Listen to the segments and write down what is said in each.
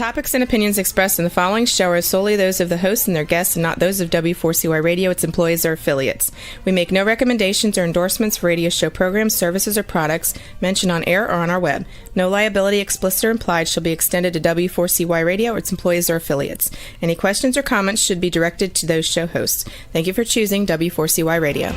topics and opinions expressed in the following show are solely those of the hosts and their guests and not those of W4CY Radio, its employees, or affiliates. We make no recommendations or endorsements for radio show programs, services, or products mentioned on air or on our web. No liability, explicit or implied, shall be extended to W4CY Radio or its employees or affiliates. Any questions or comments should be directed to those show hosts. Thank you for choosing W4CY Radio.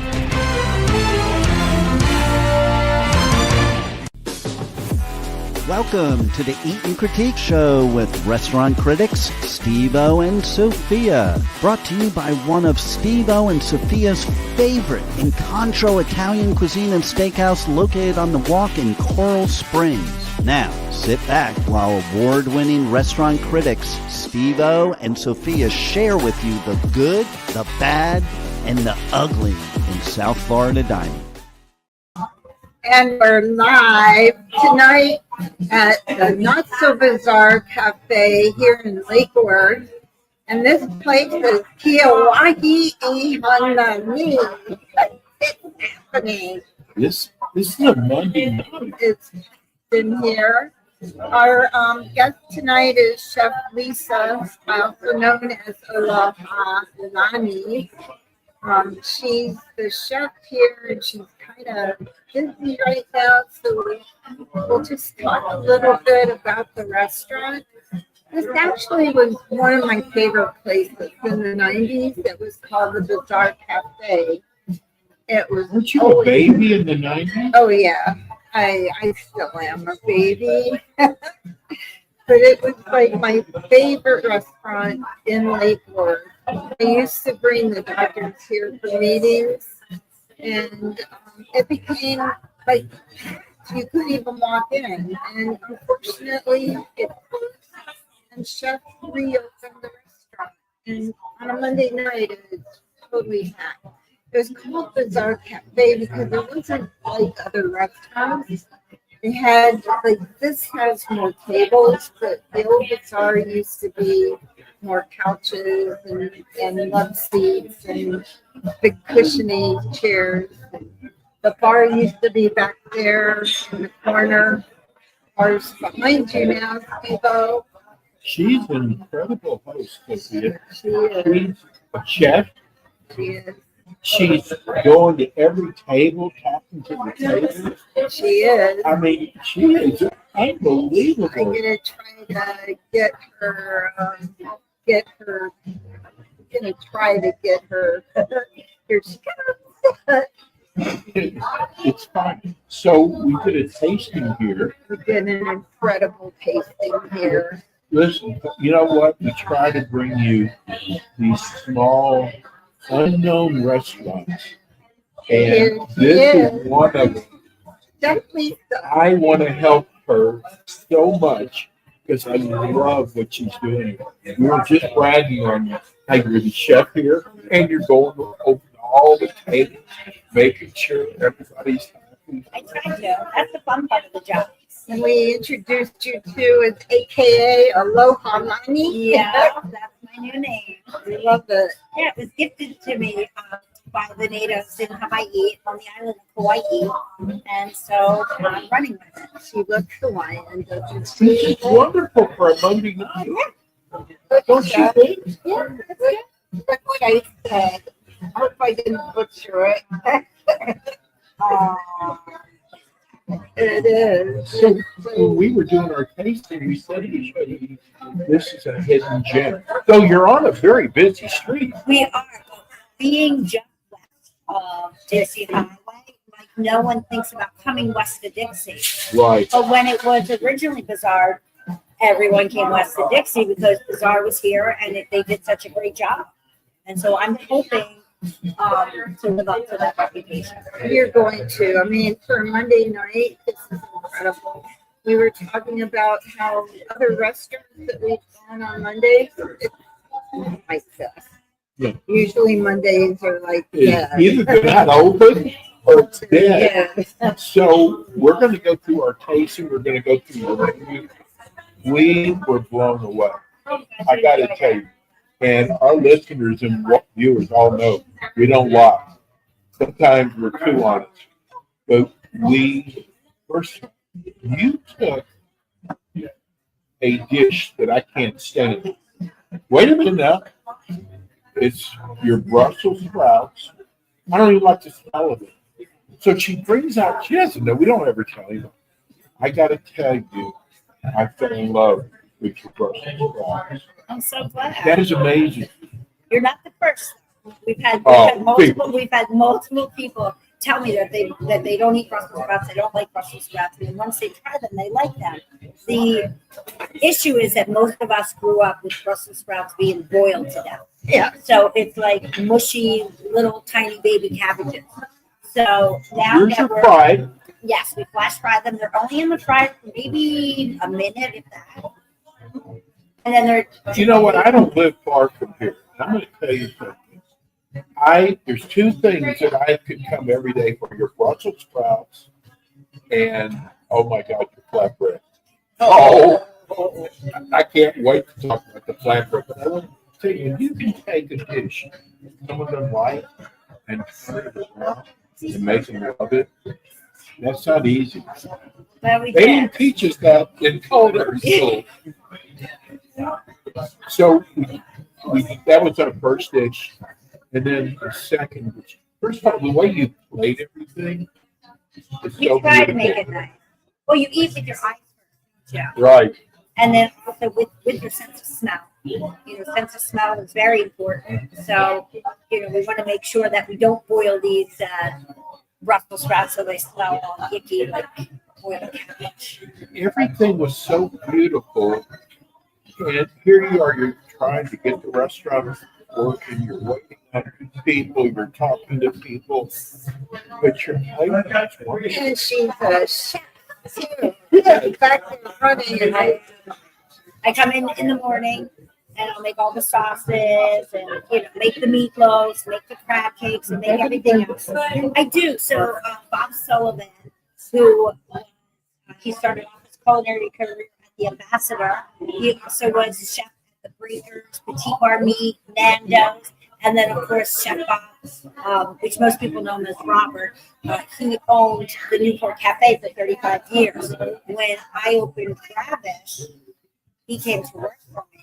Welcome to the Eat and Critique Show with restaurant critics Steve-O and Sophia. Brought to you by one of Steve-O and Sophia's favorite Incontro Italian cuisine and steakhouse located on the Walk in Coral Springs. Now, sit back while award-winning restaurant critics Steve-O and Sophia share with you the good, the bad, and the ugly in South Florida dining. And we're live tonight at the Not So Bizarre Café here in Lake Worth. And this place is Kiawahi Hanani. It's happening. This is a Monday night. It's been here. Our guest tonight is Chef Lisa, also known as Aloha Lani. She's the chef here, and she's kind of busy right now, so we'll just talk a little bit about the restaurant. This actually was one of my favorite places in the 90s. It was called the Bizarre Café. It was. Weren't you a baby in the 90s? Oh, yeah. I still am a baby. But it was like my favorite restaurant in Lake Worth. I used to bring the doctors here for meetings, and it became like you couldn't even walk in. And unfortunately, it closed, and Chef reopened the restaurant. And on a Monday night, it was totally packed. It was called Bizarre Cafe because it wasn't like other restaurants. They had, like, this has more tables, but the old Bizarre used to be more couches and love seats and big cushiony chairs. The bar used to be back there in the corner. Bar's behind you now, Steve-O. She's an incredible host, Sophia. She is. She's a chef. She is. She's going to every table, talking to the table. She is. I mean, she is unbelievable. I'm gonna try to get her. Gonna try to get her. Here she comes. It's fine. So we did a tasting here. We did an incredible tasting here. Listen, you know what? We try to bring you these small, unknown restaurants. And this is one of them. Definitely. I want to help her so much because I love what she's doing. We were just bragging on you how you're the chef here and you're going over all the tables, making sure everybody's happy. I try to. That's the fun part of the job. And we introduced you to as AKA Aloha Lani. Yeah, that's my new name. We love it. Yeah, it was gifted to me by the natives in Hawaii, on the island of Hawaii. And so I'm running with it. She looks Hawaiian, doesn't she? This is wonderful for a Monday night. Don't you think? Yeah, that's good. That's what I said. I hope I didn't butcher it. It is. So when we were doing our tasting, we said to each other, this is a hidden gem. So you're on a very busy street. We are being just west of Dixie Highway. Like no one thinks about coming west of Dixie. Right. But when it was originally Bizarre, everyone came west of Dixie because Bizarre was here and they did such a great job. And so I'm hoping to live up to that reputation. You're going to. I mean, for a Monday night, this is incredible. We were talking about how other restaurants that we've gone on Mondays, it's like this. Yeah. Usually Mondays are like Either they're not open or it's dead. Yeah. So we're going to go through our tasting. We're going to go through the menu. We were blown away. I got to tell you. And our listeners and viewers all know we don't lie. Sometimes we're too honest. But you took a dish that I can't stand. Wait a minute now. It's your Brussels sprouts. I don't even like the smell of it. So she brings out, she doesn't know, we don't ever tell you. I got to tell you, I fell in love with your Brussels sprouts. I'm so glad. That is amazing. You're not the first. We've had multiple people tell me that they don't eat Brussels sprouts, they don't like Brussels sprouts, and once they try them, they like them. The issue is that most of us grew up with Brussels sprouts being boiled to death. Yeah. So it's like mushy little tiny baby cabbages. So now Yours that are we're fried. yes, we flash fry them. They're only in the fryer for maybe a minute, if that. And then they're. You know what? I don't live far from here. I'm going to tell you something. There's two things that I could come every day for: your Brussels sprouts and oh my God, your flatbread. Oh, I can't wait to talk about the flatbread. But I want to tell you, you can take a dish, some of them light, and turn it around and make them love it. That's not easy. Well, we They can. didn't teach us that in culinary school. So that was our first dish. And then the second, first of all, the way you plate everything is You so try to beautiful. make it nice. Well, you eat with your eyes first, yeah. Right. And then also with your sense of smell. Sense of smell is very important. So, we want to make sure that we don't boil these Brussels sprouts so they smell all icky like boiled cabbage. Everything was so beautiful. And here you are, you're trying to get the restaurant working, you're waiting on people, you're talking to people, but you're playing. And she's a chef too. Yeah. Back in the running, and I come in the morning and I'll make all the sauces and make the meatloaves, make the crab cakes, and make everything else. I do. So Bob Sullivan, who he started off his culinary career at the Ambassador. He also was chef at the Breakers, Petit Bar Meat, Nando's, and then of course Chef Bob, which most people know him as Robert. He owned the Newport Café for 35 years. When I opened Ravish, he came to work for me.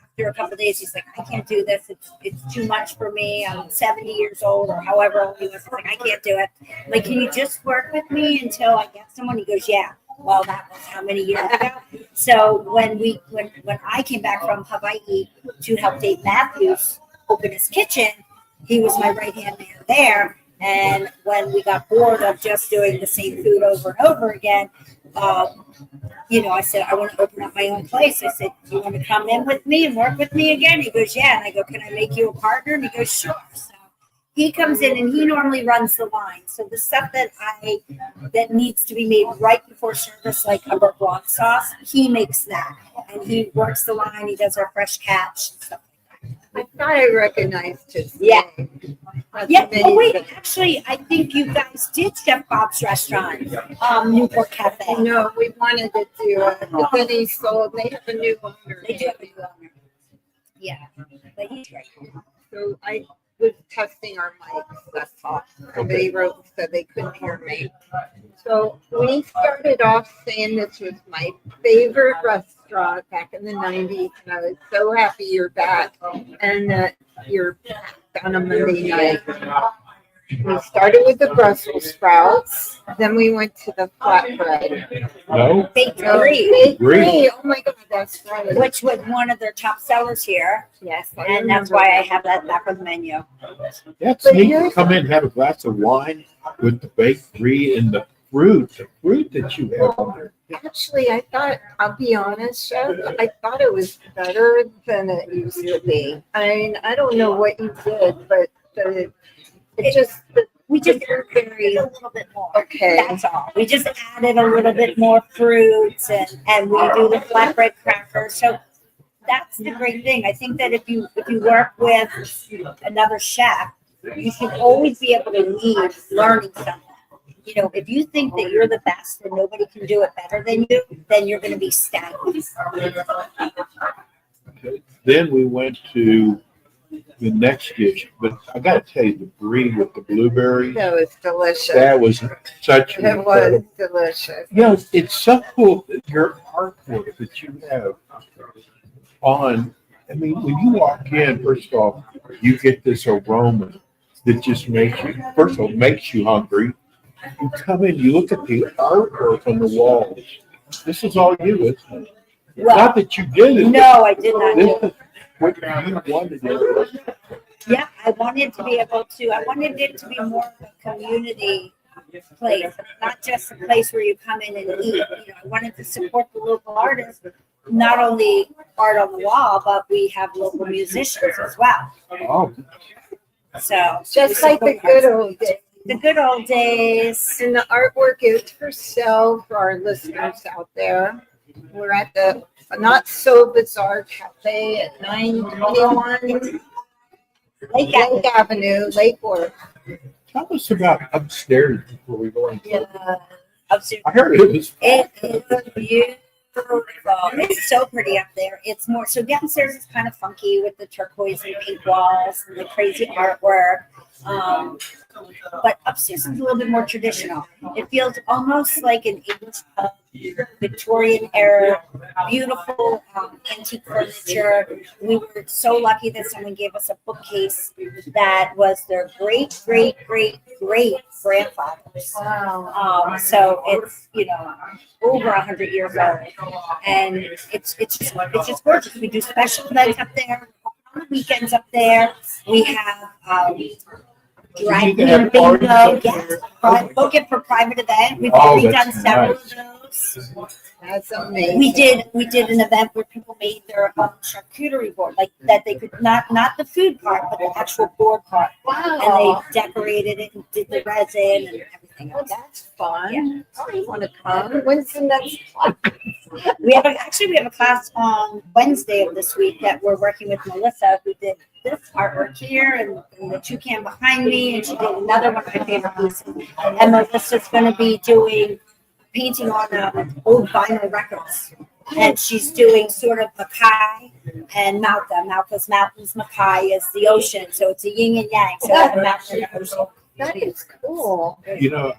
After a couple of days, he's like, I can't do this. It's too much for me. I'm 70 years old or however old he was. He's like, I can't do it. I'm like, can you just work with me until I get someone? He goes, yeah. Well, that was how many years ago? So when I came back from Hawaii to help Dave Matthews open his kitchen, he was my right-hand man there. And when we got bored of just doing the same food over and over again, I said, I want to open up my own place. I said, do you want to come in with me and work with me again? He goes, yeah. And I go, can I make you a partner? And he goes, sure. So he comes in and he normally runs the line. So the stuff that needs to be made right before service, like a beurre blanc sauce, he makes that. And he works the line. He does our fresh catch and stuff. I thought I recognized his Yeah. name. Yeah. Oh, wait. Actually, I think you guys did Chef Bob's restaurant, Newport Cafe. No, we wanted to do it, but then he sold. They have a new owner. They do have a new owner. Yeah. But he's great. So I was testing our mics. That's all. Somebody wrote and said they couldn't hear me. So we started off saying this was my favorite restaurant back in the 90s, and I was so happy you're back and that you're back on a Monday night. We started with the Brussels sprouts, then we went to the flatbread. No? Baked Oh, Brie, Big Brie. Brie. Oh my God, that's right. which was one of their top sellers here. Yes, I And that's remember why I that. have that back on the menu. That's But neat to here's- come in and have a glass of wine with the baked brie and the fruit that you have on there. Actually, I thought, I'll be honest, Chef, I thought it was better than it used to be. I mean, I don't know what you did, but We just very a little bit more. okay. That's all. We just added a little bit more fruits and we do the flatbread crackers. So that's the great thing. I think that if you work with another chef, you should always be able to leave learning something. If you think that you're the best and nobody can do it better than you, then you're going to be stagnant. Okay. Then we went to the next dish. But I got to tell you, the brie with the blueberries, That was delicious. that was such an It was incredible. delicious. You know, it's so cool that your artwork that you have on. I mean, when you walk in, first of all, you get this aroma that just makes you, first of all, makes you hungry. You come in, you look at the artwork on the walls. This is all you, isn't it? Well, Not that you did it. no, I did not do This it. is what you wanted it. Yeah, I wanted to be able to, I wanted it to be more of a community place, not just a place where you come in and eat. You know, I wanted to support the local artists, not only art on the wall, but we have local musicians as well. Oh, So Just we like the support good arts. old days. The good old days. And the artwork is for sale for our listeners out there. We're at the Not So Bizarre Cafe at 921 Lake Lake Avenue, Lake Worth. tell us about upstairs before we go into it. Upstairs. I heard it was. It is beautiful. It's so pretty up there. It's more so downstairs is kind of funky with the turquoise and pink walls and the crazy artwork. But upstairs is a little bit more traditional. It feels almost like an English pub, Victorian era, beautiful antique furniture. We were so lucky that someone gave us a bookcase that was their great grandfather's. Wow. So it's over 100 years old, and it's just gorgeous. We do special events up there, on the weekends up there. We have drag queen bingo. Yes, book it for private event. We've already done several of those. That's amazing. We did an event where people made their own charcuterie board, like that they could not the food part, but the actual board part. Wow. And they decorated it and did the resin and everything Well, else. that's fun. Yeah. I want to come. When's the next one? We have a class on Wednesday of this week that we're working with Melissa, who did this artwork here and the toucan behind me, and she did another one of my favorite pieces. And Melissa's going to be doing painting on old vinyl records, and she's doing sort of Mackay and Malta. Malta's mountains, Mackay is the ocean, so it's a yin and yang. So the mountain and ocean. That is cool. You know,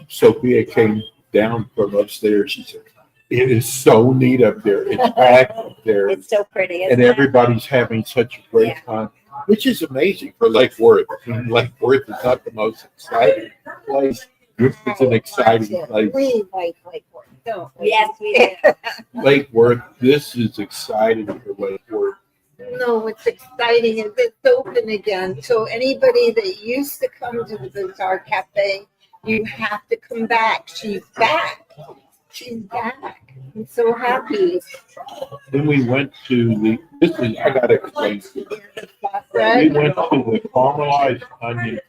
Sophia came down from upstairs. She said, "It is so neat up there. It's packed up there, It's so pretty. Isn't and it? everybody's having such a great Yeah. time." Which is amazing for Lake Worth. I mean, Lake Worth is not the most exciting place. It's an exciting place. We like Worth, don't we? Yes, we do. Lake Worth, this is exciting for Lake Worth. No, what's exciting is it's open again. So anybody that used to come to the Bazaar Cafe, you have to come back. She's back. She's back. I'm so happy. Then we went to I gotta explain. We Flatbread. went to the caramelized onion.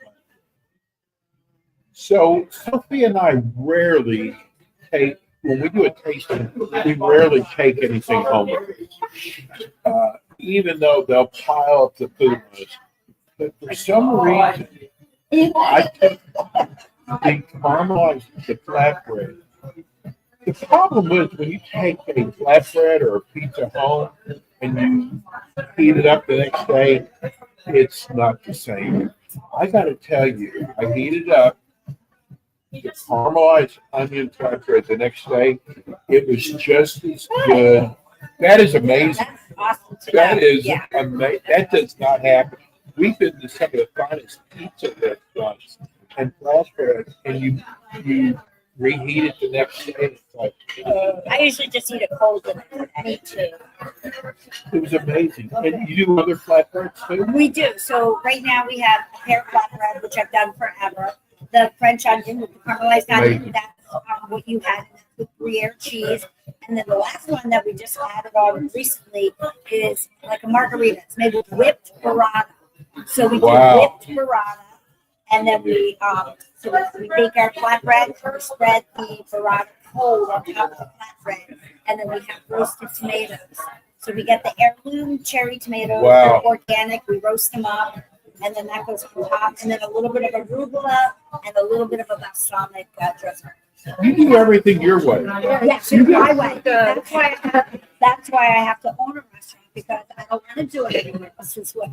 So Sophie and I rarely when we do a tasting, we rarely take anything home. Even though they'll pile up the food on us. But for some reason, I took the caramelized, the flatbread. The problem is when you take a flatbread or a pizza home and you heat it up the next day, it's not the same. I got to tell you, I heated up the caramelized onion flatbread the next day. It was just as good. That is amazing. That's awesome to That know. is Yeah. amazing. That does not happen. We've been to some of the finest pizza restaurants and flatbread, and you reheat it the next day. It's like, I usually just eat it cold and I eat too. it was amazing. And you do other flatbreads too? We do. So right now we have a pear flatbread, which I've done forever. The French onion with the caramelized onion, Right. that's what you had with Gruyere cheese. And then the last one that we just added on recently is like a margarita. It's made with whipped burrata. So we do Wow. whipped burrata, and then we bake our flatbread, we spread the burrata cold on top of the flatbread, and then we have roasted tomatoes. So we get the heirloom cherry tomatoes, Wow. they're organic, we roast them up, and then that goes on top, and then a little bit of arugula and a little bit of a balsamic dressing. You do everything your way. Yes, in my way. That's why I have to own a restaurant, because I don't want to do it anyone else's way.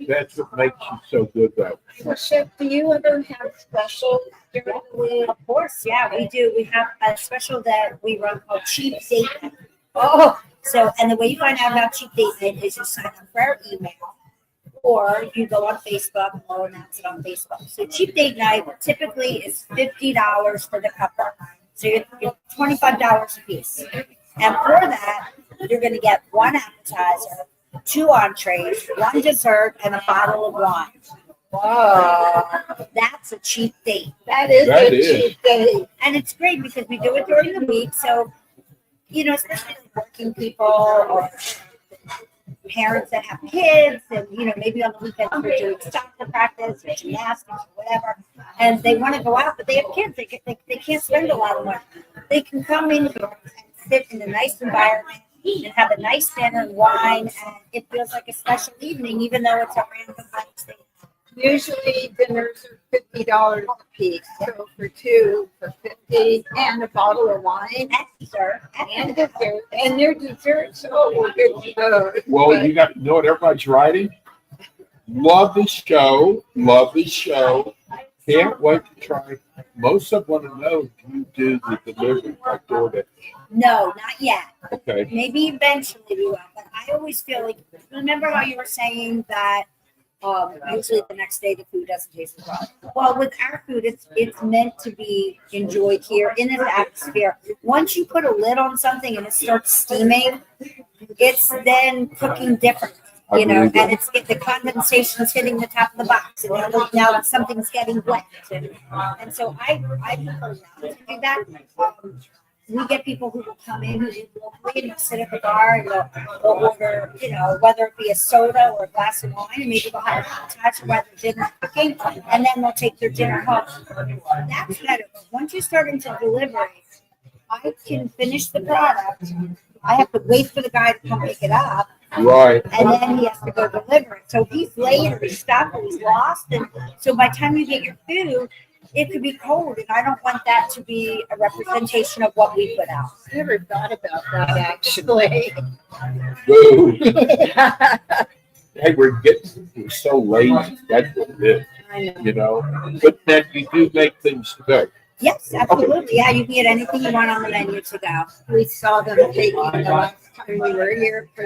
That's what makes you so good, though. Well, Chef, do you ever have specials during the week? Of course, yeah, we do. We have a special that we run called Cheap Date Night. Oh, so, and the way you find out about Cheap Date Night is you sign up for our email, or you go on Facebook and we'll announce it on Facebook. So Cheap Date Night typically is $50 for the couple. So you're $25 a piece. And for that, you're going to get one appetizer, 2 entrees, 1 dessert, and a bottle of wine. Wow. That's a cheap date. That is That a is. cheap date. And it's great because we do it during the week. So, you know, especially working people or parents that have kids and, you know, maybe on the weekends we're doing soccer practice or gymnastics or whatever. And they want to go out, but they have kids. They can't spend a lot of money. They can come in here and sit in a nice environment and have a nice dinner and wine. And it feels like a special evening, even though it's a random Wednesday. Usually dinners are $50 a piece. So for 2 for $50 and a bottle of wine And dessert. and dessert. And their desserts, oh, we're good to go. Well, you got, you know what everybody's writing? Love the show. Love the show. Can't wait to try. Most of them want to know, do you do the delivery like DoorDash? No, not yet. Okay. Maybe eventually we will. But I always feel like, remember how you were saying that usually the next day the food doesn't taste as well. Well, with our food, it's meant to be enjoyed here in this atmosphere. Once you put a lid on something and it starts steaming, it's then cooking different. You know, and the condensation's hitting the top of the box, and now something's getting wet, and so I prefer not to do that. We get people who will come in who live locally and they'll sit at the bar and they'll order, you know, whether it be a soda or a glass of wine, and maybe they'll have an appetizer while their dinner's cooking, and then they'll take their dinner home. That's better. But once you start into delivery, I can finish the product. I have to wait for the guy to come pick it up. Right. And then he has to go deliver it. So he's late or he's stuck or he's lost. And so by the time you get your food, it could be cold. And I don't want that to be a representation of what we put out. I never thought about that, actually. Boo. Hey, we're so lazy. That's what it is. I know. You know, but then you do make things to go. Yes, absolutely. Yeah, you can get anything you want on the menu to go. We saw them taking the last time we were here for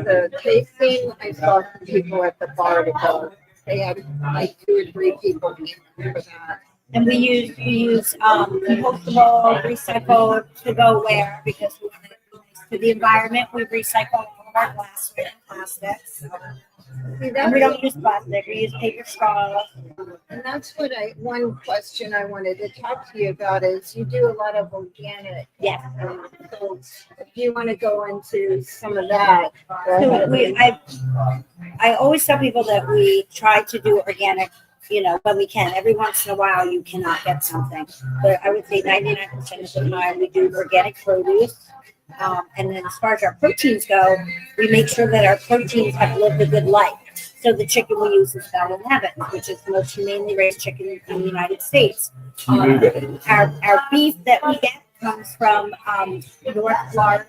the tasting. I saw some people at the bar to go. They had like 2 or 3 people here for that. And we use compostable, recycled to-go-ware because we want it nice to the environment. We recycle all of our glassware and plastics. See, And we don't use plastic. We use paper straws. and that's what one question I wanted to talk to you about is you do a lot of organic. Yeah. So if you want to go into some of that. go So ahead. I always tell people that we try to do organic, you know, when we can. Every once in a while, you cannot get something. But I would say 99% of the time, we do organic produce. And then as far as our proteins go, we make sure that our proteins have lived a good life. So the chicken we use is Bell & Evans, which is the most humanely raised chicken in the United States. You knew that. Our beef that we get comes from North Florida.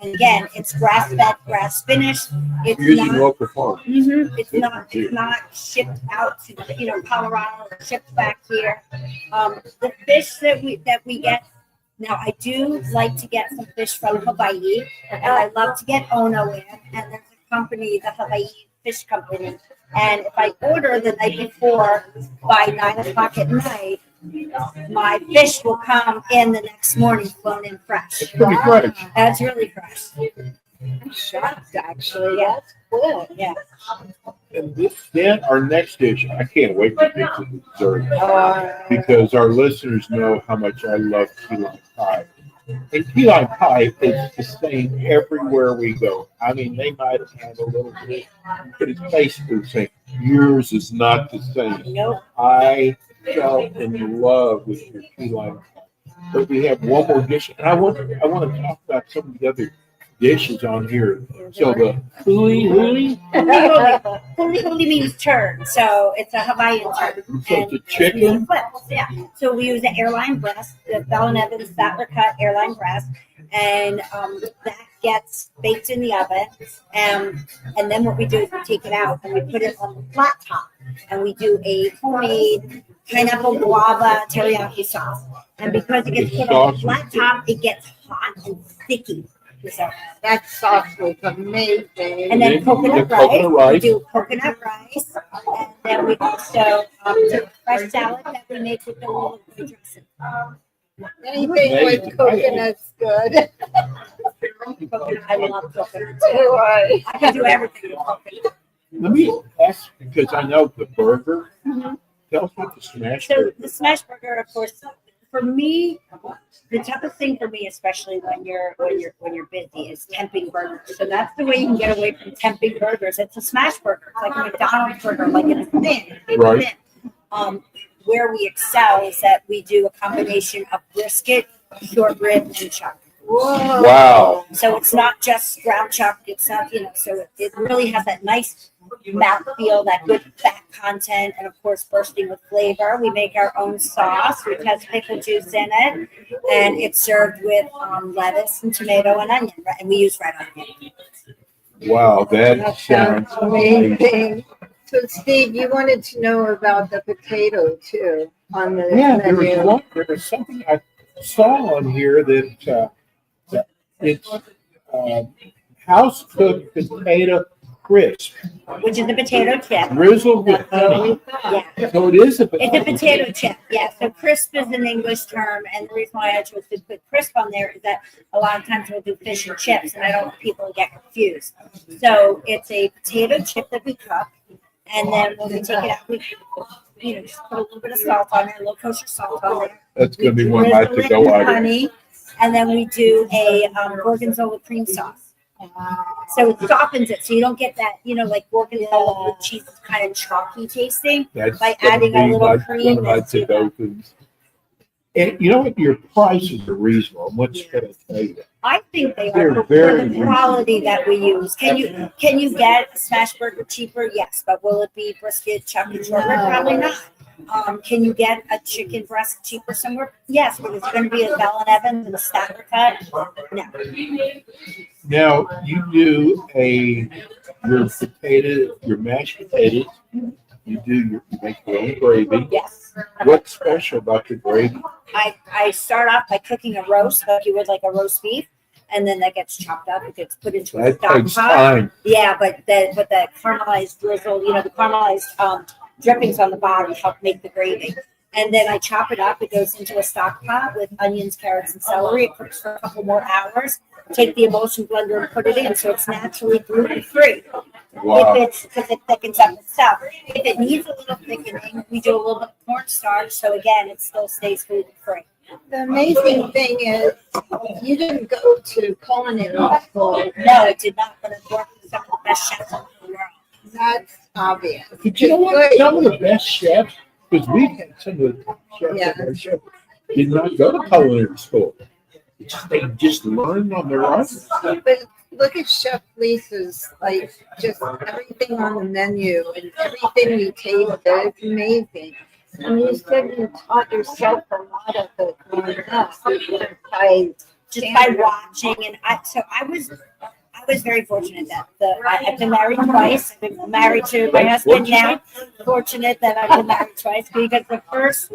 And again, it's grass-fed, grass-finished. It's Using not, local farm. it's not shipped out to, you know, Colorado or shipped back here. The fish that we get. Now, I do like to get some fish from Hawaii, and I love to get Ono in, and there's a company, the Hawaii Fish Company, and if I order the night before by 9 o'clock at night, my fish will come in the next morning flown in fresh. It's pretty fresh. That's really fresh. I'm shocked, actually. That's good. Yeah. And then our next dish, I can't wait to get to the dessert because our listeners know how much I love key lime pie. And key lime pie is the same everywhere we go. I mean, they might have had a little bit, but it's basically the same. Yours is not the same. Nope. I fell in love with your key lime pie. But we have one more dish, and I want to talk about some of the other dishes on here. So the huli. Huli means turn, so it's a Hawaiian turn. So it's a chicken. Yeah. So we use the airline breast, the Bell & Evans Sattler cut airline breast. and that gets baked in the oven. And then what we do is we take it out and we put it on the flat top, and we do a homemade pineapple guava teriyaki sauce. And because it gets put on the flat top, it gets hot and sticky. So That sauce was amazing. and then coconut rice. We do coconut rice, and then we also do fresh salad that we make with the little dressing. Anything with coconut's good. Coconut, I love coconut So too. I. I can do everything with coconut. Let me ask, because I know the burger. Tell us what the smash So burger. the smash burger, of course, for me, the toughest thing for me, especially when you're busy, is temping burgers. So that's the way you can get away from tempting burgers. It's a smash burger. It's like a McDonald's burger, like it's thin, it's Right. thin. Where we excel is that we do a combination of brisket, short rib, and chuck. Whoa. Wow. So it's not just ground chuck. It's not, so it really has that nice mouthfeel, that good fat content, and of course bursting with flavor. We make our own sauce, which has pickle juice in it, and it's served with lettuce and tomato and onion, and we use red onion. Wow, that That sounds sounds amazing. amazing. So Steve, you wanted to know about the potato too on the Yeah, there menu. was something I saw on here that it's house cooked potato crisp, Which is a potato chip. drizzled with honey. Yeah. So it is a It's a potato chip, yeah. So crisp is an English term, and the reason why I chose to put crisp on there is that a lot of times we'll do fish and chips, and I don't want people to get confused. So it's a potato chip that we cook, and then when we take it out, we just put a little bit of salt on there, a little kosher salt on there. That's going to be one night to Drizzle it go with out. honey, and then we do a gorgonzola cream sauce. So it softens it, so you don't get that, like gorgonzola with cheese is kind of chalky tasting. That's By gonna adding be a little my- cream one of my into to-go foods. And you know what? Your prices are reasonable. What's going to tell you? I think they They're are for very the quality that we use. Can you get a smash burger cheaper? Yes, but will it be brisket, chuck, and short rib? Probably not. Can you get a chicken breast cheaper somewhere? Yes, but it's going to be a Bell and Evans and a stacker cut. No. Now you do your mashed potatoes. You make your own gravy. Yes. What's special about your gravy? I start off by cooking a roast like you would like a roast beef, and then that gets chopped up. It gets put into a That stock takes pot. time. Yeah, but the caramelized drizzle, the caramelized drippings on the bottom help make the gravy. And then I chop it up. It goes into a stock pot with onions, carrots, and celery. It cooks for a couple more hours. Take the emulsion blender and put it in, so it's naturally gluten free. Wow. Because it thickens up itself. If it needs a little thickening, we do a little bit of cornstarch. So again, it still stays gluten free. The amazing thing is, you didn't go to culinary school. No, it did not. But I've worked with some of the best chefs in the world. That's obvious. But you know what? Some of the best chefs, because we've had some of the chefs Yeah. that our chef did not go to culinary school. They just learned on their own. But look at Chef Lisa's, like, just everything on the menu and everything we tasted. It's amazing. And you said you taught yourself a lot of it growing up Just by watching, and I was very fortunate that I've been married twice. I've been married to my husband now. Fortunate that I've been married twice because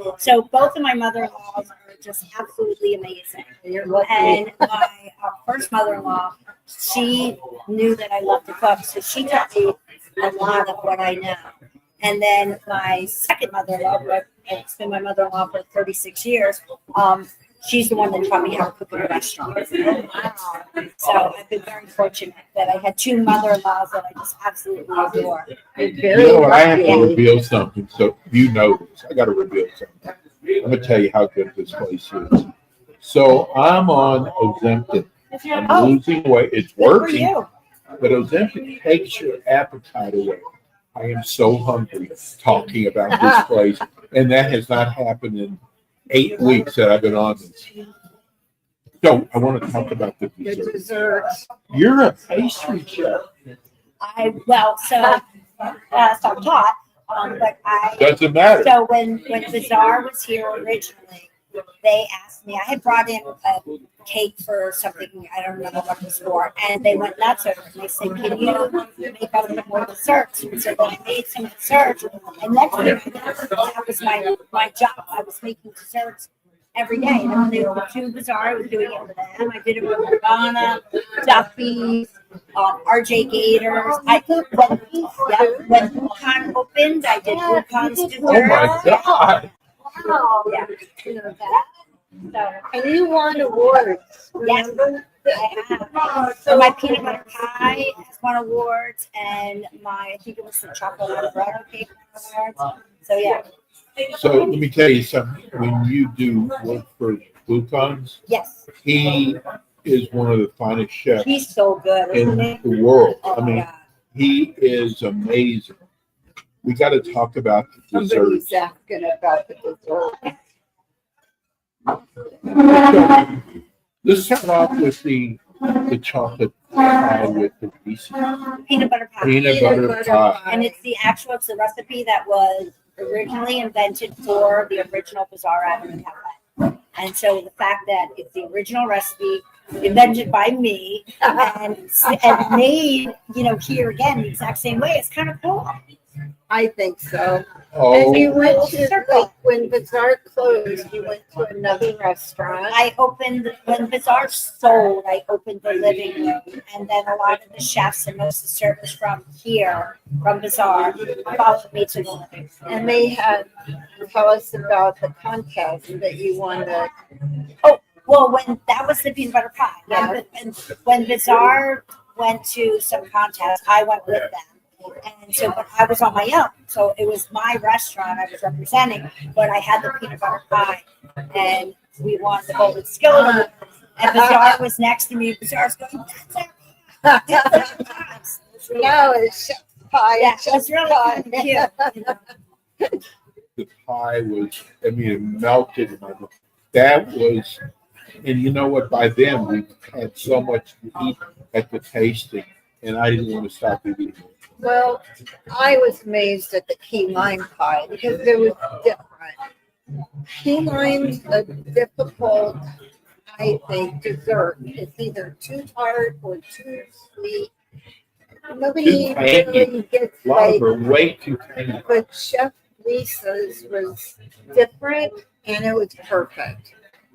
both of my mother-in-laws are just absolutely amazing. And my first mother-in-law, she knew that I loved to cook, so she taught me a lot of what I know. And then my second mother-in-law, it's been my mother-in-law for 36 years, she's the one that taught me how to cook in a restaurant. So I've been very fortunate that I had two mother-in-laws that I just absolutely adore. You know what? I have to reveal something. So you know this. I got to reveal something. I'm going to tell you how good this place is. So I'm on Ozempic. I'm losing weight. It's Good for working. you. But Ozempic takes your appetite away. I am so hungry talking about this place. And that has not happened in 8 weeks that I've been on this. So I want to talk about the The dessert. desserts. You're a pastry chef. Self-taught, but Doesn't matter. so when Bazaar was here originally, they asked me, I had brought in cake for something, I don't remember what it was for, and they went nuts over it. And they said, can you make us some more desserts? And so I made some desserts, and next thing I know, that was my job. I was making desserts every day. And when they were too bizarre, I was doing it for them. I did it with Nirvana, Duffy's, RJ Gators. When UConn opened, I did UConn's dessert. Oh my God. Wow. Yeah. You know that. So, And you won awards. Remember? I have. So my peanut butter pie has won awards, and I think it was the chocolate amaretto cake awards. So yeah. So let me tell you something. When you do work for Lucon's, Yes. he is one of the finest chefs He's so good, in isn't he? the world. Oh I my mean, God. he is amazing. We got to talk about the Somebody's desserts. asking about the dessert. Let's start off with the chocolate pie with the pieces. Peanut butter pie. Peanut butter pie. And it's the recipe that was originally invented for the original Bazaar Avenue Cafe. And so the fact that it's the original recipe invented by me and made, here again the exact same way, it's kind of cool. I think so. Oh, And you went to, Circle. like, when Bazaar closed, you went to another restaurant. I opened, when Bazaar sold, I opened the living room, and then a lot of the chefs and most of the servers from here, from Bazaar, followed me to the living room. And they had, tell us about the contest that you won the, Well, when that was the peanut butter pie. Yeah. When Bazaar went to some contest, I went with them. And so, but I was on my own. So it was my restaurant I was representing, but I had the peanut butter pie, and we won the Golden Skillet Award. And Bazaar was next to me. Bazaar's going, that's our pie. no, it's chef's pie. Yeah, it's it's chef's really pie. kind of cute. the pie was, it melted in my mouth. That was, and you know what? By then, we had so much to eat at the tasting, and I didn't want to stop eating it. Well, I was amazed at the key lime pie because it was different. Key lime's a difficult, I think, dessert. It's either too tart or too sweet. Nobody Too tangy. really gets A lot of like, them are way too tangy. but Chef Lisa's was different and it was perfect.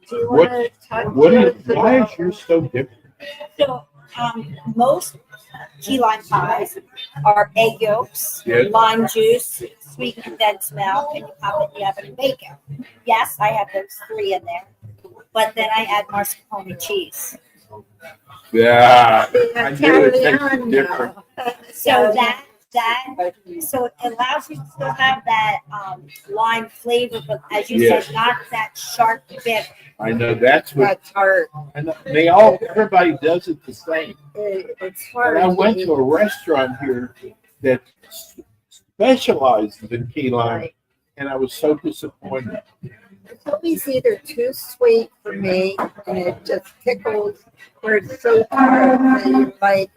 Do you What- want to talk What to is, us why about- is yours so different? So, most key lime pies are egg yolks, Yes. lime juice, sweet condensed milk, and you pop it in the oven and bake it. Yes, I have those three in there, but then I add mascarpone cheese. Yeah, The I knew it tasted Italiano. different. So so it allows you to still have that lime flavor, but as you Yes. said, not that sharp bit. I know that's what, That's hard. and everybody does it the same. It's hard. And I went to a restaurant here that specializes in key lime, Right. and I was so disappointed. It's always either too sweet for me and it just tickles, or it's so tart that you're like,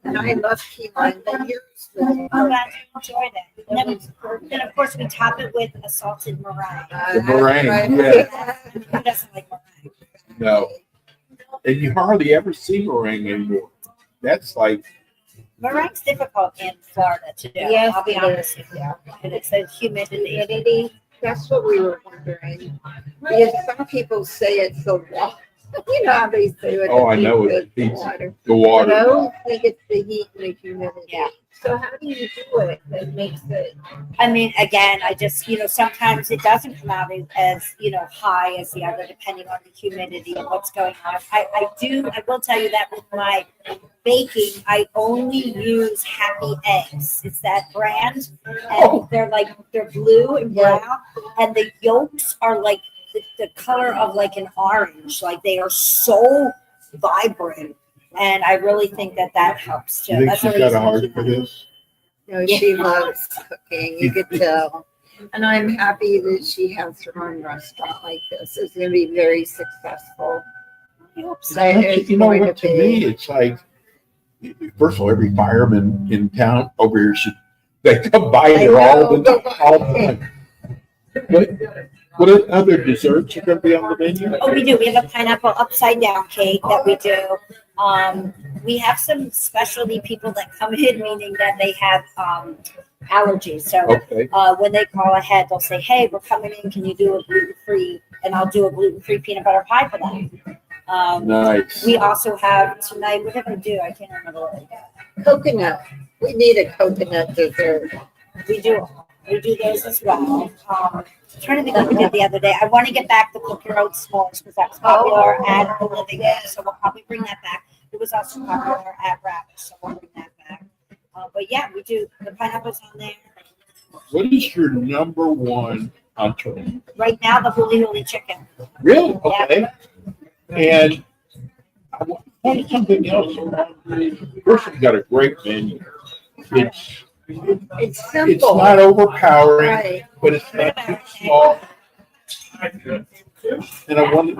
and I love key lime, but yours was I'm glad perfect. you enjoyed it. And then, of course, we top it with a salted meringue. The meringue, yeah. Who doesn't like meringue? No, and you hardly ever see meringue anymore. That's like, Meringue's difficult in Florida to do. Yes, I'll be it honest is. with you. And it's the humidity. Humidity, that's what we were wondering. Because some people say it's the water. You know how they say with oh, I the know heat, it. it's It's water. the But water. I always think it's the heat and the humidity. Yeah. So how do you do it that makes it? I mean, again, I just, sometimes it doesn't come out as high as the other, depending on the humidity and what's going on. I will tell you that with my baking, I only use Happy Eggs. It's that brand, and they're blue and brown, and the yolks are like the color of like an orange. Like they are so vibrant. And I really think that helps too. You think That's she's the got a reason heart for this? She loves cooking, you could tell. And I'm happy that she has her own restaurant like this. It's going to be very successful. It's You know going what? To me, it's like, first of all, every fireman in town over here they come by I here all the know. time. But What other desserts are going to be on the menu? Oh, we do. We have a pineapple upside down cake that we do. We have some specialty people that come in, meaning that they have allergies. So Okay. when they call ahead, they'll say, "Hey, we're coming in. Can you do a gluten-free?" And I'll do a gluten-free peanut butter pie for them. Nice. We also have tonight. What did we do? I can't remember what we did. Coconut. We need a coconut dessert. We do those as well. I'm trying to think what we did the other day. I want to get back the cook your own s'mores because that's popular at the living room, so we'll probably bring that back. It was also popular at Rapids, so we'll bring that back. But yeah, we do the pineapples on there. What is your number one entree? Right now, the huli chicken. Really? Okay. And I want something else. First, you've got a great menu. It's simple. It's not overpowering, Right. but it's not too small. And I wanted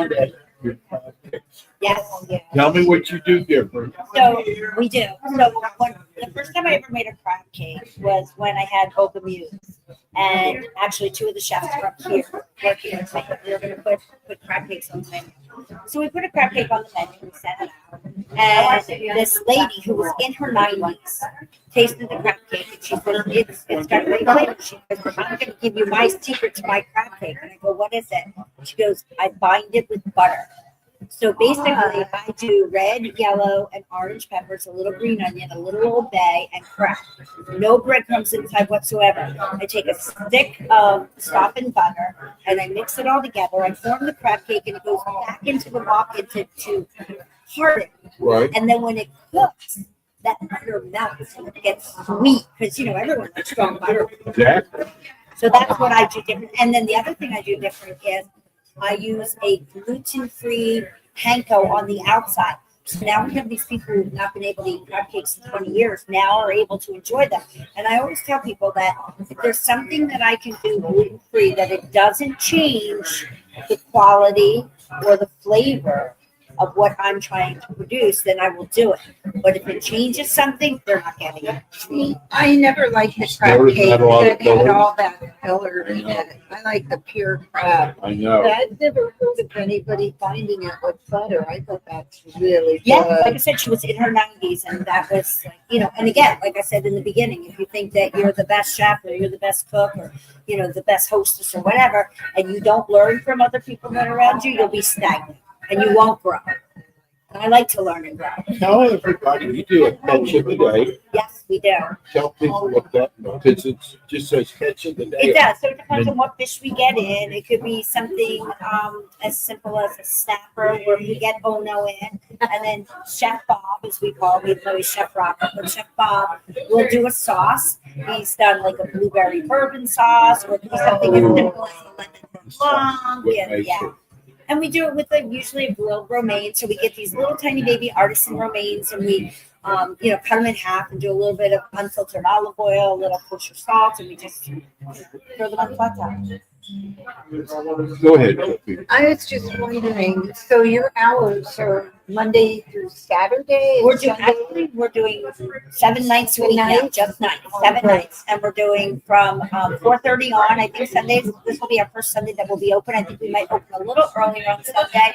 to ask your crab cakes. Yes. Tell me what you do different. So we do. So the first time I ever made a crab cake was when I had Boca Muse. And actually, two of the chefs were up here working with me. We were going to put crab cakes on the menu. So we put a crab cake on the menu. We sent it out. And this lady who was in her 90s tasted the crab cake. And she said, it's got great flavor. She goes, I'm going to give you my secret to my crab cake. And I go, what is it? She goes, I bind it with butter. So basically, I do red, yellow, and orange peppers, a little green onion, a little Old Bay, and crab. No breadcrumbs inside whatsoever. I take a stick of softened butter, and I mix it all together. I form the crab cake, and it goes back into the wok to harden. Right. And then when it cooks, that butter melts and it gets sweet because, everyone likes strong butter. Exactly. So that's what I do different. And then the other thing I do different is I use a gluten-free panko on the outside. So now we have these people who've not been able to eat crab cakes in 20 years now are able to enjoy them. And I always tell people that if there's something that I can do gluten-free, that it doesn't change the quality or the flavor of what I'm trying to produce, then I will do it. But if it changes something, they're not getting it. See, I never liked the crab There's cake not a lot of that had filler. all that filler in it. I like the pure crab. I know. But I've never heard of anybody finding it with butter. I thought that's really Yeah, good. like I said, she was in her 90s, and that was, and again, like I said in the beginning, if you think that you're the best chef or you're the best cook or, the best hostess or whatever, and you don't learn from other people that are around you, you'll be stagnant and you won't grow. And I like to learn and grow. Tell everybody you do a catch of the day. Yes, we do. Tell people what that because it just says catch of the day. It does. So it depends on what fish we get in. It could be something as simple as a snapper where we get Ono in. And then Chef Bob, as we call him, even though he's Chef Robert, but Chef Bob will do a sauce. He's done like a blueberry bourbon sauce or it could be something as simple as a lemon blanc. Yeah. And we do it with usually a grilled romaine. So we get these little tiny baby artisan romaines and we, cut them in half and do a little bit of unfiltered olive oil, a little kosher salt, and we just throw them on the flat top. Go ahead, Sophie. I was just wondering, so your hours are Monday through Saturday? We're doing 7 nights a week now, just nights, 7 nights, and we're doing from 4:30 on. I think Sundays. This will be our first Sunday that will be open. I think we might open a little earlier on Sunday.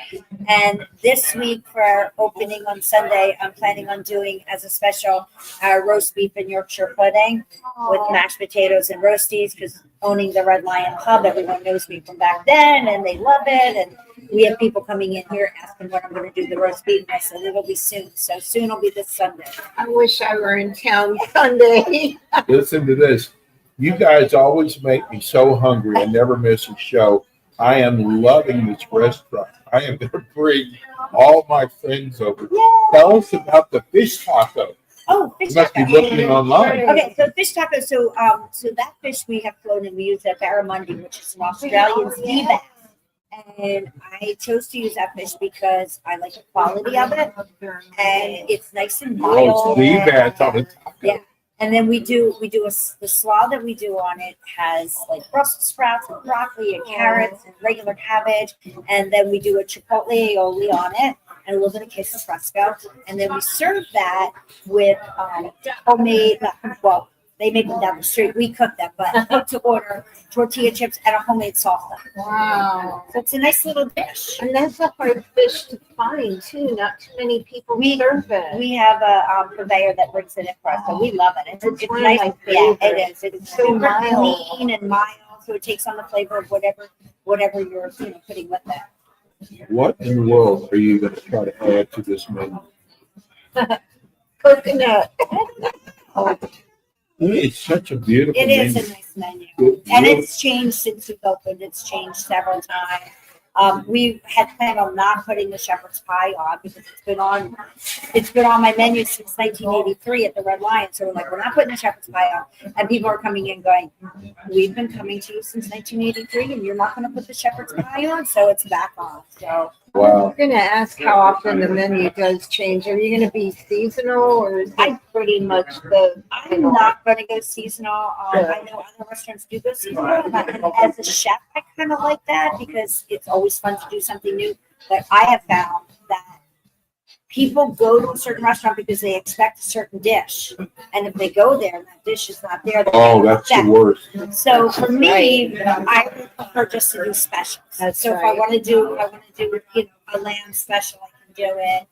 And this week for our opening on Sunday, I'm planning on doing as a special roast beef and Yorkshire pudding with mashed potatoes and roasties because owning the Red Lion Pub, everyone knows me from back then, and they love it. And we have people coming in here asking when I'm going to do the roast beef. And I said it'll be soon. So soon it'll be this Sunday. I wish I were in town Sunday. Listen to this. You guys always make me so hungry. I never miss a show. I am loving this restaurant. I am going to bring all my friends over. Tell us about the fish taco. Oh, fish You must be taco. looking online. Okay, so fish taco. So that fish we have flown and we use at barramundi, which is an Australian sea bass. And I chose to use that fish because I like the quality of it, and it's nice and Oh, mild. sea bass on a taco. Yeah. And then we do the slaw that we do on it has like Brussels sprouts and broccoli and carrots and regular cabbage, and then we do a chipotle aioli on it and a little bit of queso fresco, and then we serve that with homemade, They make them down the street. We cook them, but cook to order tortilla chips and a homemade salsa. Wow. So it's a nice little dish. And that's a hard fish to find too. Not too many people serve it. We have a purveyor that brings it in for us, so we love it. It's one of nice. my Yeah, it favorites. is. It's so super mild. clean and mild, so it takes on the flavor of whatever you're putting with it. What in the world are you going to try to add to this menu? Coconut. It's such a beautiful It menu. is a nice menu, It and really- it's changed since we've opened. It's changed several times. We had planned on not putting the shepherd's pie on because it's been on my menu since 1983 at the Red Lion. So we're like, we're not putting the shepherd's pie on. And people are coming in going, we've been coming to you since 1983 and you're not going to put the shepherd's pie on. So it's back on. So Wow. I'm going to ask how often the menu does change. Are you going to be seasonal or is it pretty much the? I'm not going to go seasonal. I know other restaurants do go seasonal. But as a chef, I kind of like that because it's always fun to do something new. But I have found that people go to a certain restaurant because they expect a certain dish. And if they go there and that dish is not there, Oh, that's the worst. So for me, I would prefer just to do specials. That's so if I right. want to do a lamb special, I can do it.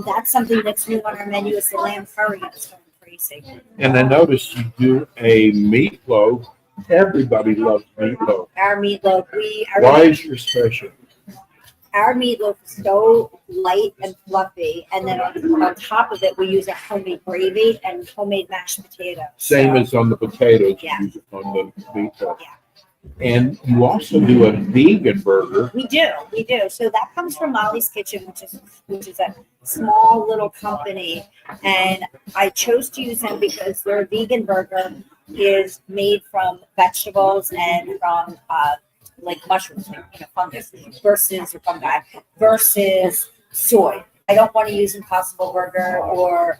That's something that's new on our menu is the lamb curry. It's going crazy. And I noticed you do a meatloaf. Everybody loves meatloaf. Our meatloaf, Why is your special? our meatloaf is so light and fluffy, and then on top of it, we use a homemade gravy and homemade mashed potatoes. Same as on the potatoes, Yeah. you use it on the meatloaf. Yeah. And you also do a vegan burger. We do. So that comes from Molly's Kitchen, which is a small little company, and I chose to use them because their vegan burger is made from vegetables and from like mushrooms, fungus versus soy. I don't want to use Impossible Burger or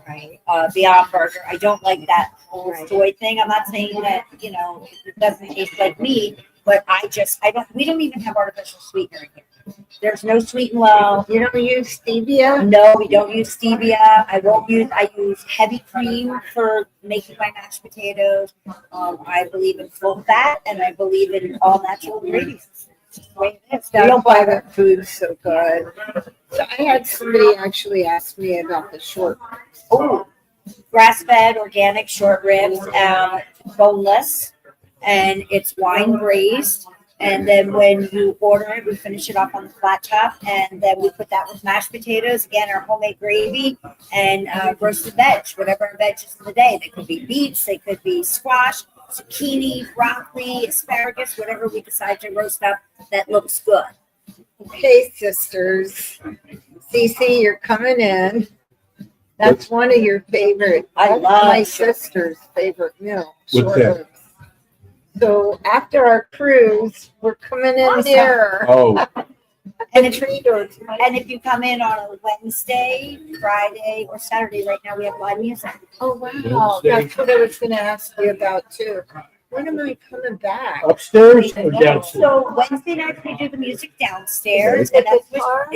Beyond Burger. I don't like that whole soy thing. I'm not saying that it doesn't taste like meat, but we don't even have artificial sweetener in here. There's no sweet and low. You don't use stevia? No, we don't use stevia. I use heavy cream for making my mashed potatoes. I believe in full fat, and I believe in all natural ingredients. It's just the way it is. We That's don't why buy the food's so good. So I had somebody actually ask me about the short. grass-fed organic short ribs, boneless, and it's wine braised. And then when you order it, we finish it off on the flat top, and then we put that with mashed potatoes, again, our homemade gravy, and roasted veg, whatever our veg is for the day. They could be beets, they could be squash, zucchini, broccoli, asparagus, whatever we decide to roast up that looks good. Okay, sisters. Cece, you're coming in. That's one of your favorite. I That's love my short- sister's favorite meal. What's short that? ribs. So after our cruise, we're coming in Awesome. here. Oh, And if, Treat her tonight. and if you come in on a Wednesday, Friday, or Saturday, right now we have live music. Oh, wow. Wednesday. That's what I was going to ask you about, too. When am I coming back? upstairs or downstairs? So Wednesday nights we do the music downstairs, Okay. and that's Guitar?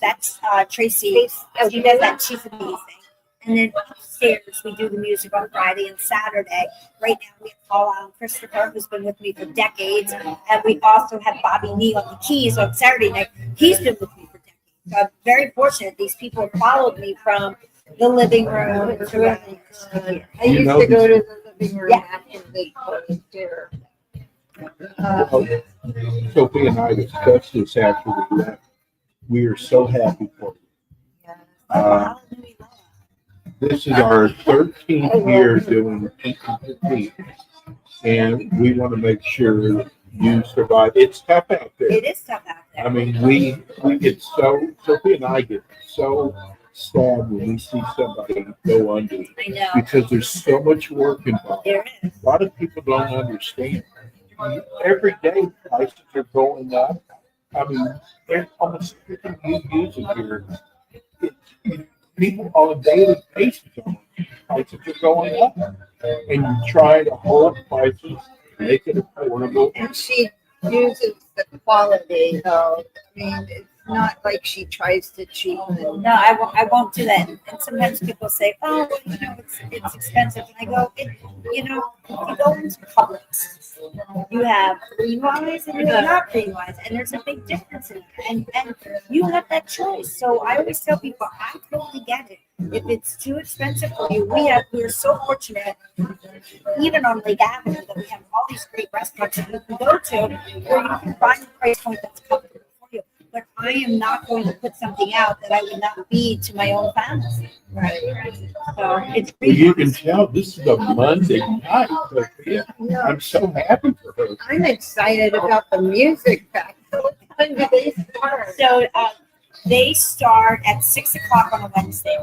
that's Tracy. She does that. She's amazing. And then upstairs we do the music on Friday and Saturday. Right now we have Paul Allen Christopher, who's been with me for decades, and we also have Bobby Nee on the keys on Saturday night. He's been with me for decades. So I'm very fortunate. These people have followed me from the living room to everything. I used to go to the living room Yeah. after they closed here. Sophie and I discussed this after we left. We are so happy for you. This is our 13th year doing Eat and Compete, and we want to make sure you survive. It's tough out there. It is tough out there. I mean, we get so, Sophie and I get so sad when we see somebody go under I know. because there's so much work involved. There is. A lot of people don't understand. Every day prices are going up. I mean, there's almost everything you use in here. People on a daily basis, prices are going up. And you try to hold prices, make it affordable. And she uses the quality, though. I mean, it's not like she tries to cheapen. No, I won't do that. And sometimes people say, "Oh, well, it's expensive," and I go, if you go into Publix, you have green wines and you have not green wines, and there's a big difference in it. And you have that choice. So I always tell people, I totally get it. If it's too expensive for you, we're so fortunate, even on Lake Avenue, that we have all these great restaurants that you can go to where you can find the price point that's comfortable for you. But I am not going to put something out that I would not be to my own family. Right. So it's Well, great. you can tell this is a Monday night, but yeah, I'm so happy for her. I'm excited about the music festival. What time do they start? So they start at 6 o'clock on a Wednesday.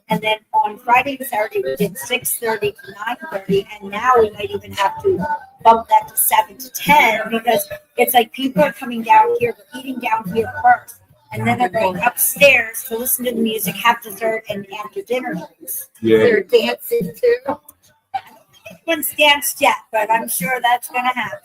And then on Friday and Saturday, we did 6:30 to 9:30, and now we might even have to bump that to 7 to 10 because it's like people are coming down here, they're eating down here first, and then they're going upstairs to listen to the music, have dessert, and after dinner drinks. Yeah. They're dancing too. I don't think anyone's danced yet, but I'm sure that's going to happen.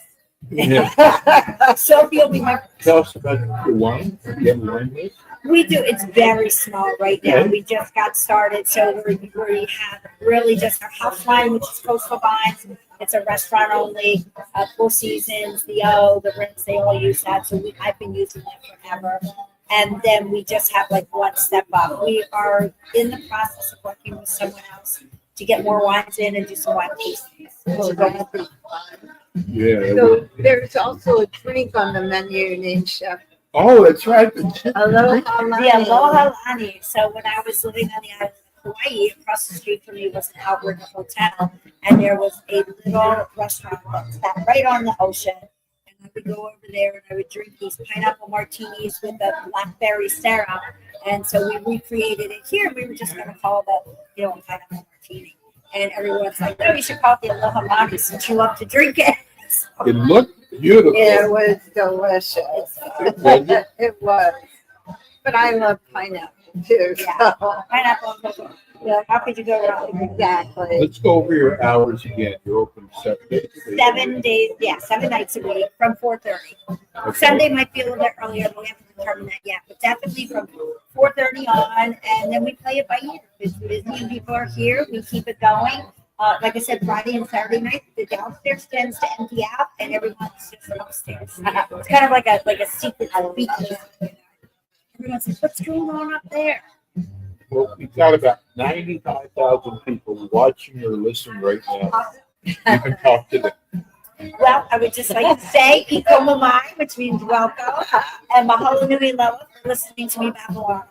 Yeah. Sophie will be my. Tell us about your wine. You have a wine list? We do. It's very small right now. We just got started, so we have really just our house wine, which is Coastal Vines. It's a restaurant only. Four Seasons, the Ritz, they all use that. So I've been using that forever. And then we just have like one step up. We are in the process of working with someone else to get more wines in and do some wine tastings. Well, that'll be fun. Yeah. So there's also a drink on the menu named Chef. Oh, that's right. Aloha The Aloha Lani. So when I was living on the island of Hawaii, across the street from me was an Alberta hotel, and there was a little restaurant that sat right on the ocean. And I would go over there and I would drink these pineapple martinis with a blackberry syrup. And so we recreated it here. We were just going to call it a pineapple martini. And everyone's like, "No, you should call it the Aloha Lani since you love to drink it." It looked beautiful. It was delicious. It was. But I love pineapple too. Yeah. So. Pineapple and cocoa. Yeah, how could you go wrong? Exactly. Let's go over your hours again. You're open 7 days a week. 7 days, 7 nights a week from 4:30. Okay. Sunday might be a little bit earlier, but we haven't determined that yet. But definitely from 4:30 on, and then we play it by ear. If busy people are here, we keep it going. Like I said, Friday and Saturday night, the downstairs tends to empty out, and everyone's just upstairs. It's kind of like a secret speakeasy. Everyone's like, "What's going on up there?" Well, we've got about 95,000 people watching or listening right now. You can talk to them. Well, I would just like to say, Iko Mamai, which means welcome, and Mahalo Nui Loa for listening to me babble on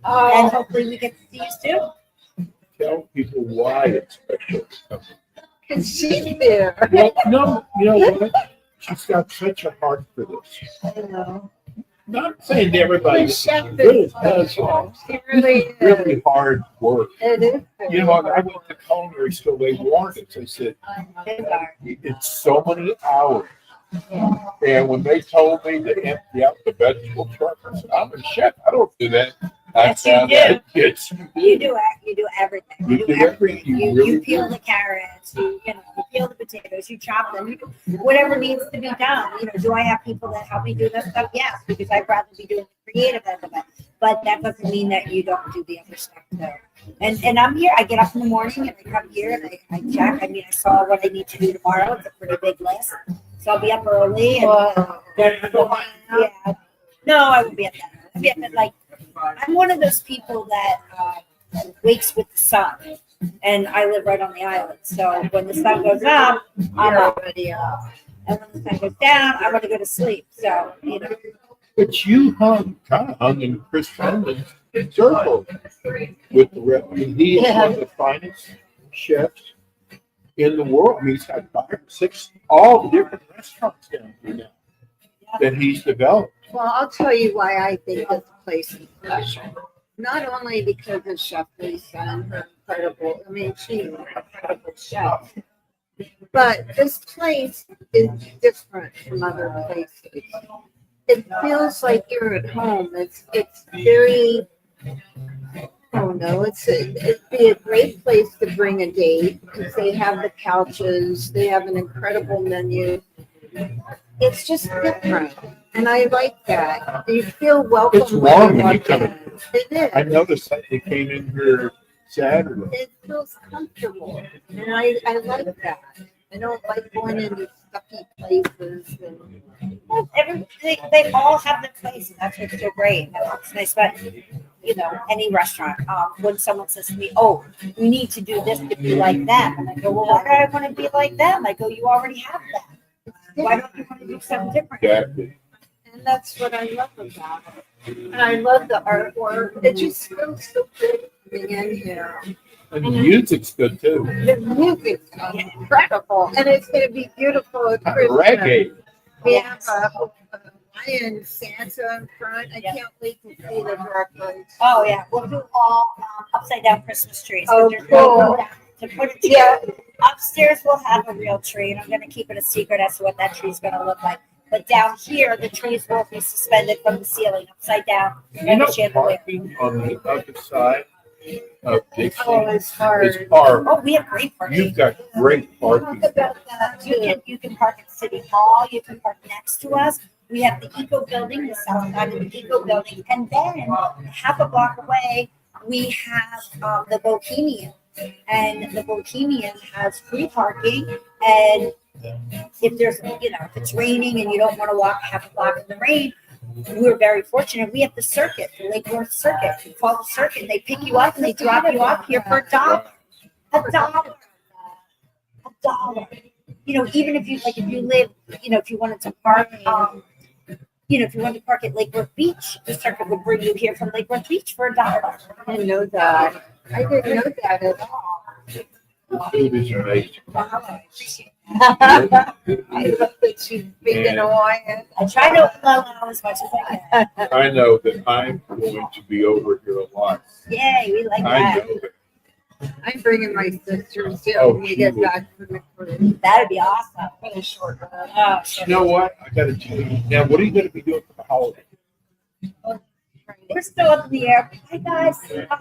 all night. And hopefully we get to see you soon. Tell people why it's special. Because she's there. Well, no, you know what? She's got such a heart for this. I know. Not saying to everybody, The chef she really is does. special. She really is. Really hard work. It is. You know what? I went to culinary school. They warned us. They said, it's so many hours. And when they told me to empty out the vegetable truck, I said, I'm a chef. I don't do that. Yes, you do. Yes, You do it. You do everything. You do everything. You really You peel the carrots. You peel the potatoes. You chop them. Whatever needs to be done. Do I have people that help me do that stuff? Yes, because I'd rather be doing the creative end of it. But that doesn't mean that you don't do the other stuff there. And I'm here. I get up in the morning and I come here and I check. I saw what I need to do tomorrow. It's a pretty big list. So I'll be up early. Yeah. No, I won't be up that early. I'll be up at I'm one of those people that wakes with the sun, and I live right on the island. So when the sun goes up, I'm already up, and when the sun goes down, I want to go to sleep. So But you kind of hung in Chris Fenman's circle with the rep. I mean, he is one of the finest chefs in the world. I mean, he's got 5 or 6, all the different restaurants down here now that he's developed. Well, I'll tell you why I think this place is special. Not only because of Chef Lisa and her incredible, she's an incredible chef, but this place is different from other places. It feels like you're at home. It's very, I don't know, it'd be a great place to bring a date because they have the couches, they have an incredible menu. it's just different. And I like that. You feel welcome. It's warm when you walk come in. in. It is. I noticed that they came in here Saturday. It feels comfortable. And I like that. I don't like going into stuffy places. And They all have their place, and that's what's so great. It's nice about any restaurant. When someone says to me, "Oh, we need to do this to be like them," and I go, "Well, why do I want to be like them?" I go, "You already have that. Why don't you want to do something different?" Exactly. And that's what I love about it. And I love the artwork. It just feels so good being in here. And the music's good too. The music's incredible. And it's going to be beautiful at Christmas. Reggae. We have a lion Santa in front. I can't wait to see the breakfast. Oh yeah, we'll do all upside down Christmas trees. Oh, There's no cool. room to put a tree. Yeah. Upstairs we'll have a real tree, and I'm going to keep it a secret as to what that tree is going to look like. But down here, the trees will be suspended from the ceiling, upside down, You and know, the chandelier. parking on the other side of Dixie Oh, it's hard. is hard. Oh, we have great parking. You've got great parking. Talk about that too. You can park at City Hall. You can park next to us. We have the Eco Building, the south side of the Eco Building, and then half a block away we have the Bohemian, and the Bohemian has free parking. And if there's if it's raining and you don't want to walk half a block in the rain, we're very fortunate. We have the circuit, the Lake North Circuit. You call the circuit, they pick you up and they drop you off here for $1. $1. $1. Even if you live, if you wanted to park, if you wanted to park at Lake North Beach, the circuit would bring you here from Lake North Beach for $1. I didn't know that. I didn't know that at all. The food is amazing. I appreciate it. I love that she's big and Hawaiian. I try to allow as much as I can. I know that I'm going to be over here a lot. Yay, we like I that. know that. I'm bringing my sisters too Oh, when we she get will. back from the cruise. That'd be awesome. For the short run. Oh, sure. You know what? I got to tell you. Now, what are you going to be doing for the holiday? We're still up in the air. Hi guys. I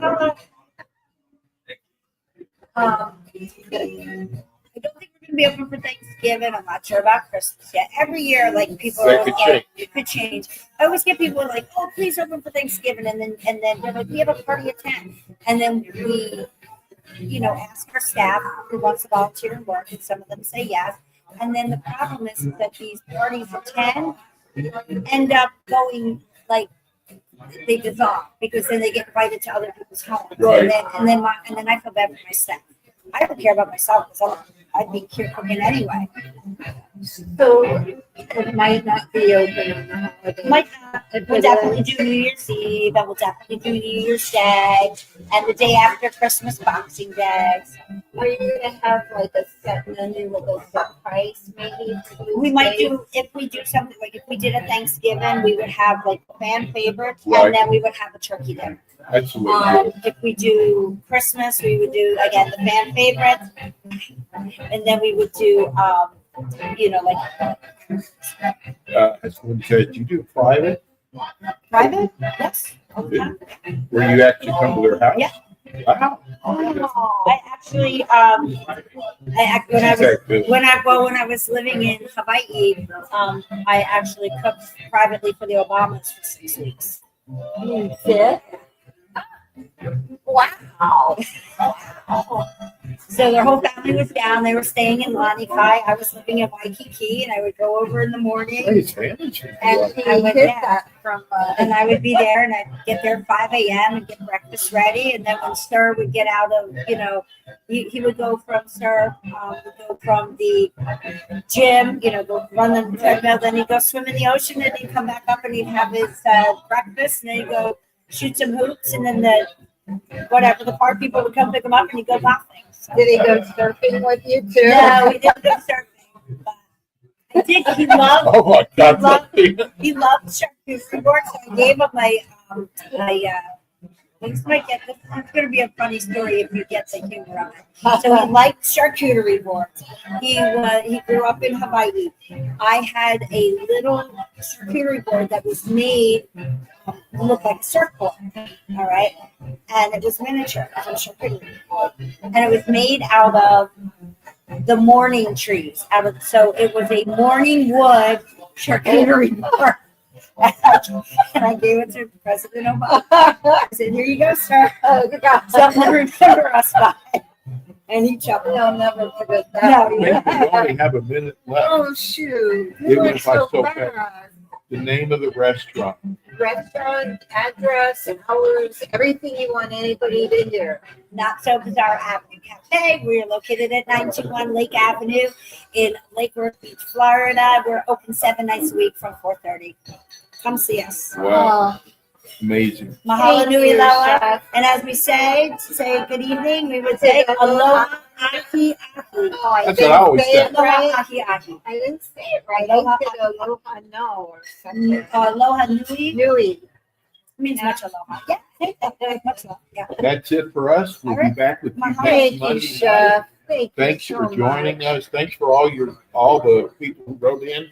don't think we're gonna be open for Thanksgiving. I'm not sure about Christmas yet. Every year, like people That are could like, it could change. I always get people like, "Oh, please open for Thanksgiving," and then they're like, "We have a party at 10," and then we, ask our staff who wants to volunteer and work, and some of them say yes. And then the problem is that these parties at 10 end up going like they dissolve because then they get invited to other people's homes, Right. and then I feel bad for my staff. I don't care about myself because I'd be here cooking anyway. So it might not be open on the holiday. Might not. We'll definitely do New Year's Eve, and we'll definitely do New Year's Day, and the day after Christmas, Boxing Day. Are you gonna have like a set menu with a set price maybe? We might do, if we do something, like if we did a Thanksgiving, we would have like fan favorites, Right. and then we would have a turkey dinner. Absolutely. If we do Christmas, we would do, again, the fan favorites, and then we would do, Someone said, you do private? private, yes, all the time. Where you actually come to their house? Yeah. Wow. I actually, when I was living in Hawaii, I actually cooked privately for the Obamas for 6 weeks. You did? Wow. So their whole family was down. They were staying in Lanikai. I was living in Waikiki, and I would go over in the morning, Hey, it's fancy. And he I went hid down. that from and I would be there, and I'd get there at 5 a.m. and get breakfast ready. And then when Stir would get out of, he would go from Stir, would go from the gym, go run the treadmill, then he'd go swim in the ocean, and he'd come back up and he'd have his breakfast, and then he'd go shoot some hoops, and then the park people would come pick him up, and he'd go golfing. So, Did he go surfing with you too? no, we didn't go surfing. But I did. He loved. Oh my God. He loved charcuterie boards, so I gave him this might get this. It's going to be a funny story if you get the humor on it. So he liked charcuterie boards. He grew up in Hawaii. I had a little charcuterie board that was made look like a surfboard. All right, and it was miniature. It was a charcuterie board, and it was made out of the morning trees. So it was a morning wood charcuterie board. And I gave it to President Obama. I said, here you go, sir. Something to remember us by. And he chuckled. I'll never forget that. No, I think we only have a minute left. Oh, shoot. Even You are if I so still bad. The name of the restaurant. Restaurant, address, hours, everything you want anybody to hear. Not So Bizarre Avenue Cafe. We're located at 921 Lake Avenue in Lake Worth Beach, Florida. We're open 7 nights a week from 4:30. Come see us. Wow. Amazing. Mahalo Thank nui you, loa. Chef. And as we say good evening, we would say aloha ahi ahi. Oh, I That's didn't what I always say say. it right. Aloha ahi ahi. I didn't say it right. Aloha. I said aloha no or something. Aloha nui Nui. means much aloha. Yeah, much aloha. Yeah. That's it for us. We'll be back with you next Thank you, Monday. Chef. Thanks you for so joining much. us. Thanks for all the people who wrote in.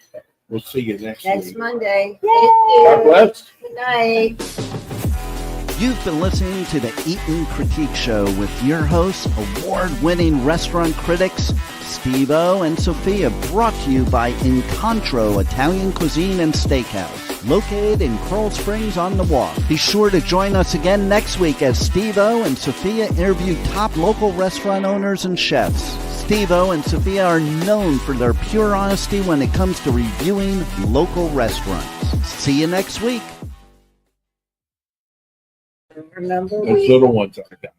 We'll see you next Next week. Monday. Yay. Thank God you. bless. Good night. You've been listening to the Eaton Critique Show with your hosts, award-winning restaurant critics Steve-O and Sophia, brought to you by Incontro Italian Cuisine and Steakhouse, located in Coral Springs on the Walk. Be sure to join us again next week as Steve-O and Sophia interview top local restaurant owners and chefs. Steve-O and Sophia are known for their pure honesty when it comes to reviewing local restaurants. See you next week. Remember, Those little ones are down.